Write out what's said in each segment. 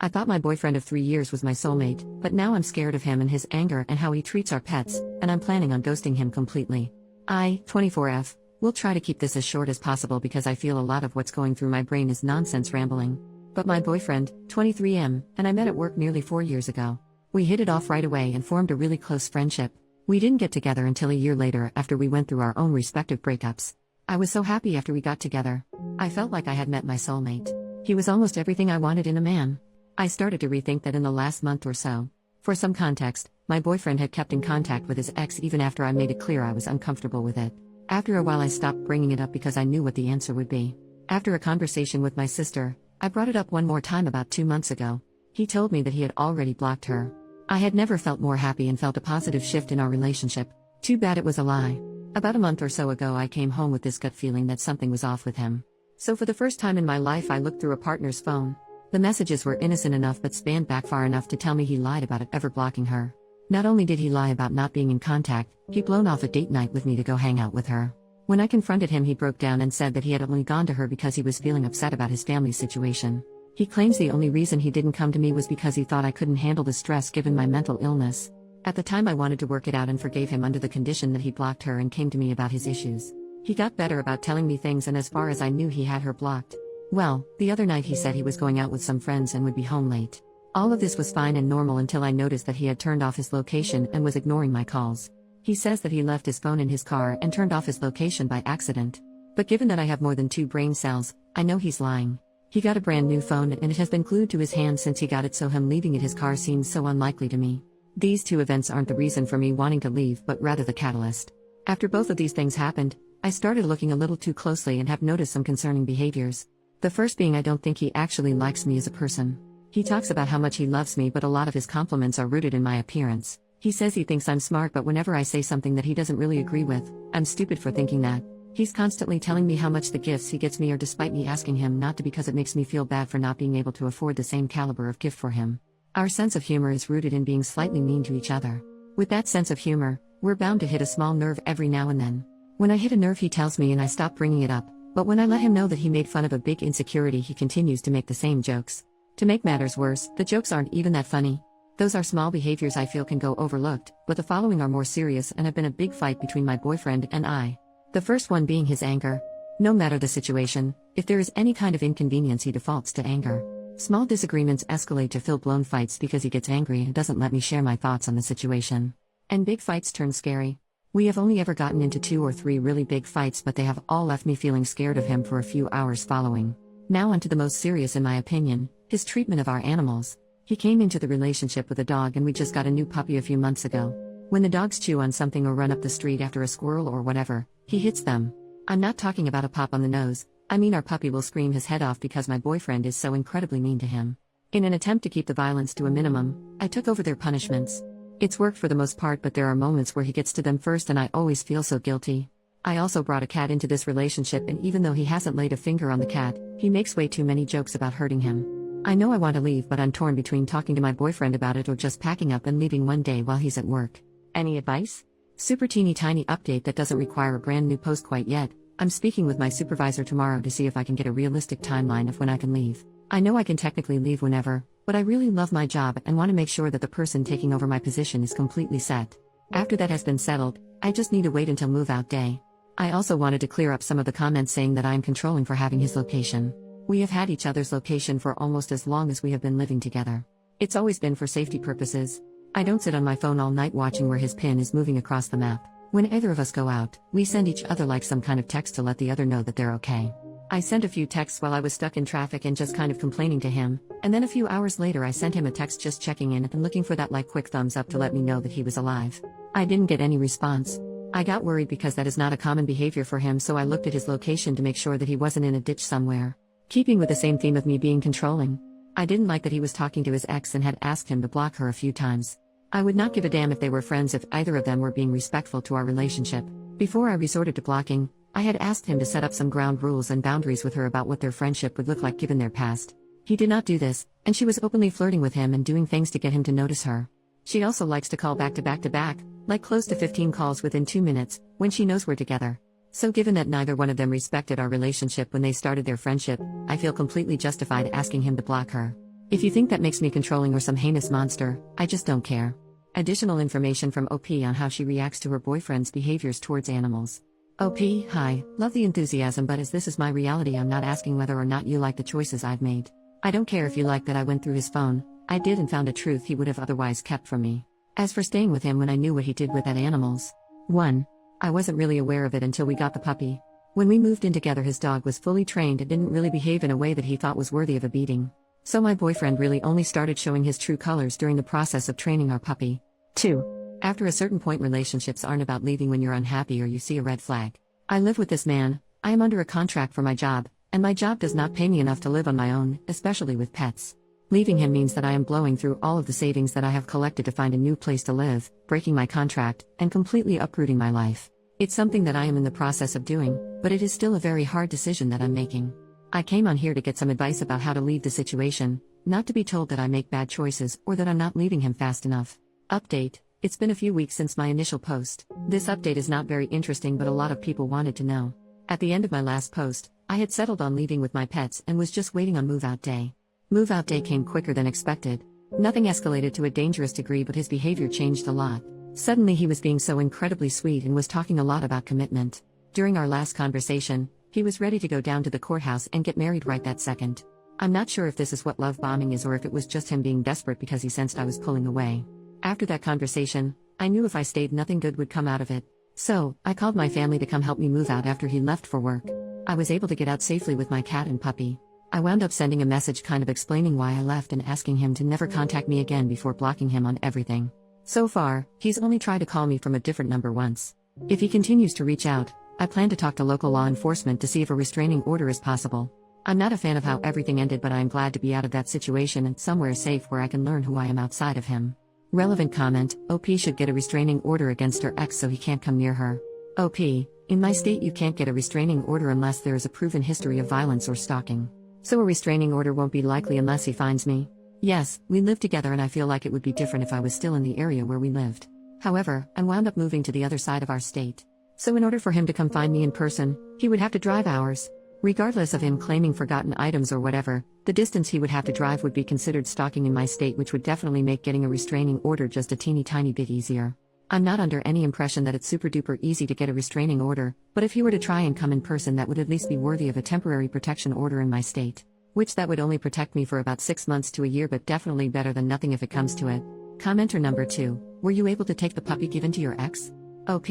I thought my boyfriend of 3 years was my soulmate, but now I'm scared of him and his anger and how he treats our pets, and I'm planning on ghosting him completely. I, 24F, will try to keep this as short as possible because I feel a lot of what's going through my brain is nonsense rambling. But my boyfriend, 23M, and I met at work nearly 4 years ago. We hit it off right away and formed a really close friendship. We didn't get together until a year later after we went through our own respective breakups. I was so happy after we got together. I felt like I had met my soulmate. He was almost everything I wanted in a man. I started to rethink that in the last month or so. For some context, my boyfriend had kept in contact with his ex even after I made it clear I was uncomfortable with it. After a while I stopped bringing it up because I knew what the answer would be. After a conversation with my sister, I brought it up one more time about 2 months ago. He told me that he had already blocked her. I had never felt more happy and felt a positive shift in our relationship. Too bad it was a lie. About a month or so ago I came home with this gut feeling that something was off with him. So for the first time in my life I looked through a partner's phone. The messages were innocent enough but spanned back far enough to tell me he lied about it ever blocking her. Not only did he lie about not being in contact, he'd blown off a date night with me to go hang out with her. When I confronted him he broke down and said that he had only gone to her because he was feeling upset about his family's situation. He claims the only reason he didn't come to me was because he thought I couldn't handle the stress given my mental illness. At the time I wanted to work it out and forgave him under the condition that he blocked her and came to me about his issues. He got better about telling me things, and as far as I knew he had her blocked. Well, the other night he said he was going out with some friends and would be home late. All of this was fine and normal until I noticed that he had turned off his location and was ignoring my calls. He says that he left his phone in his car and turned off his location by accident. But given that I have more than 2 brain cells, I know he's lying. He got a brand new phone and it has been glued to his hand since he got it, so him leaving it his car seems so unlikely to me. These 2 events aren't the reason for me wanting to leave but rather the catalyst. After both of these things happened, I started looking a little too closely and have noticed some concerning behaviors. The first being I don't think he actually likes me as a person. He talks about how much he loves me, but a lot of his compliments are rooted in my appearance. He says he thinks I'm smart, but whenever I say something that he doesn't really agree with, I'm stupid for thinking that. He's constantly telling me how much the gifts he gets me are despite me asking him not to because it makes me feel bad for not being able to afford the same caliber of gift for him. Our sense of humor is rooted in being slightly mean to each other. With that sense of humor, we're bound to hit a small nerve every now and then. When I hit a nerve he tells me and I stop bringing it up, but when I let him know that he made fun of a big insecurity he continues to make the same jokes. To make matters worse, the jokes aren't even that funny. Those are small behaviors I feel can go overlooked, but the following are more serious and have been a big fight between my boyfriend and I. The first one being his anger. No matter the situation, if there is any kind of inconvenience he defaults to anger. Small disagreements escalate to full-blown fights because he gets angry and doesn't let me share my thoughts on the situation. And big fights turn scary. We have only ever gotten into 2 or 3 really big fights, but they have all left me feeling scared of him for a few hours following. Now onto the most serious in my opinion, his treatment of our animals. He came into the relationship with a dog and we just got a new puppy a few months ago. When the dogs chew on something or run up the street after a squirrel or whatever, he hits them. I'm not talking about a pop on the nose, I mean our puppy will scream his head off because my boyfriend is so incredibly mean to him. In an attempt to keep the violence to a minimum, I took over their punishments. It's worked for the most part, but there are moments where he gets to them first and I always feel so guilty. I also brought a cat into this relationship, and even though he hasn't laid a finger on the cat, he makes way too many jokes about hurting him. I know I want to leave, but I'm torn between talking to my boyfriend about it or just packing up and leaving one day while he's at work. Any advice? Super teeny tiny update that doesn't require a brand new post quite yet. I'm speaking with my supervisor tomorrow to see if I can get a realistic timeline of when I can leave. I know I can technically leave whenever, but I really love my job and want to make sure that the person taking over my position is completely set. After that has been settled, I just need to wait until move-out day. I also wanted to clear up some of the comments saying that I am controlling for having his location. We have had each other's location for almost as long as we have been living together. It's always been for safety purposes. I don't sit on my phone all night watching where his pin is moving across the map. When either of us go out, we send each other like some kind of text to let the other know that they're okay. I sent a few texts while I was stuck in traffic and just kind of complaining to him, and then a few hours later I sent him a text just checking in and looking for that like quick thumbs up to let me know that he was alive. I didn't get any response. I got worried because that is not a common behavior for him, so I looked at his location to make sure that he wasn't in a ditch somewhere. Keeping with the same theme of me being controlling. I didn't like that he was talking to his ex and had asked him to block her a few times. I would not give a damn if they were friends if either of them were being respectful to our relationship. Before I resorted to blocking, I had asked him to set up some ground rules and boundaries with her about what their friendship would look like given their past. He did not do this, and she was openly flirting with him and doing things to get him to notice her. She also likes to call back to back to back, like close to 15 calls within 2 minutes, when she knows we're together. So given that neither one of them respected our relationship when they started their friendship, I feel completely justified asking him to block her. If you think that makes me controlling or some heinous monster, I just don't care. Additional information from OP on how she reacts to her boyfriend's behaviors towards animals. OP, hi, love the enthusiasm, but as this is my reality, I'm not asking whether or not you like the choices I've made. I don't care if you like that I went through his phone. I did and found a truth he would have otherwise kept from me. As for staying with him when I knew what he did with that animals. 1. I wasn't really aware of it until we got the puppy. When we moved in together, his dog was fully trained and didn't really behave in a way that he thought was worthy of a beating. So my boyfriend really only started showing his true colors during the process of training our puppy. 2. After a certain point, relationships aren't about leaving when you're unhappy or you see a red flag. I live with this man, I am under a contract for my job, and my job does not pay me enough to live on my own, especially with pets. Leaving him means that I am blowing through all of the savings that I have collected to find a new place to live, breaking my contract, and completely uprooting my life. It's something that I am in the process of doing, but it is still a very hard decision that I'm making. I came on here to get some advice about how to leave the situation, not to be told that I make bad choices or that I'm not leaving him fast enough. Update: it's been a few weeks since my initial post. This update is not very interesting, but a lot of people wanted to know. At the end of my last post, I had settled on leaving with my pets and was just waiting on move-out day. Move-out day came quicker than expected. Nothing escalated to a dangerous degree, but his behavior changed a lot. Suddenly he was being so incredibly sweet and was talking a lot about commitment. During our last conversation, he was ready to go down to the courthouse and get married right that second. I'm not sure if this is what love bombing is or if it was just him being desperate because he sensed I was pulling away. After that conversation, I knew if I stayed, nothing good would come out of it. So, I called my family to come help me move out after he left for work. I was able to get out safely with my cat and puppy. I wound up sending a message kind of explaining why I left and asking him to never contact me again before blocking him on everything. So far, he's only tried to call me from a different number once. If he continues to reach out, I plan to talk to local law enforcement to see if a restraining order is possible. I'm not a fan of how everything ended, but I am glad to be out of that situation and somewhere safe where I can learn who I am outside of him. Relevant comment: OP should get a restraining order against her ex so he can't come near her. OP, in my state you can't get a restraining order unless there is a proven history of violence or stalking. So a restraining order won't be likely unless he finds me. Yes, we live together and I feel like it would be different if I was still in the area where we lived. However, I wound up moving to the other side of our state. So in order for him to come find me in person, he would have to drive hours. Regardless of him claiming forgotten items or whatever, the distance he would have to drive would be considered stalking in my state, which would definitely make getting a restraining order just a teeny tiny bit easier. I'm not under any impression that it's super duper easy to get a restraining order, but if he were to try and come in person, that would at least be worthy of a temporary protection order in my state. Which that would only protect me for about 6 months to a year, but definitely better than nothing if it comes to it. Commenter number 2, were you able to take the puppy given to your ex? OP,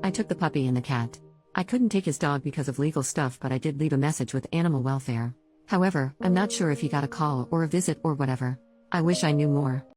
I took the puppy and the cat. I couldn't take his dog because of legal stuff, but I did leave a message with animal welfare. However, I'm not sure if he got a call or a visit or whatever. I wish I knew more.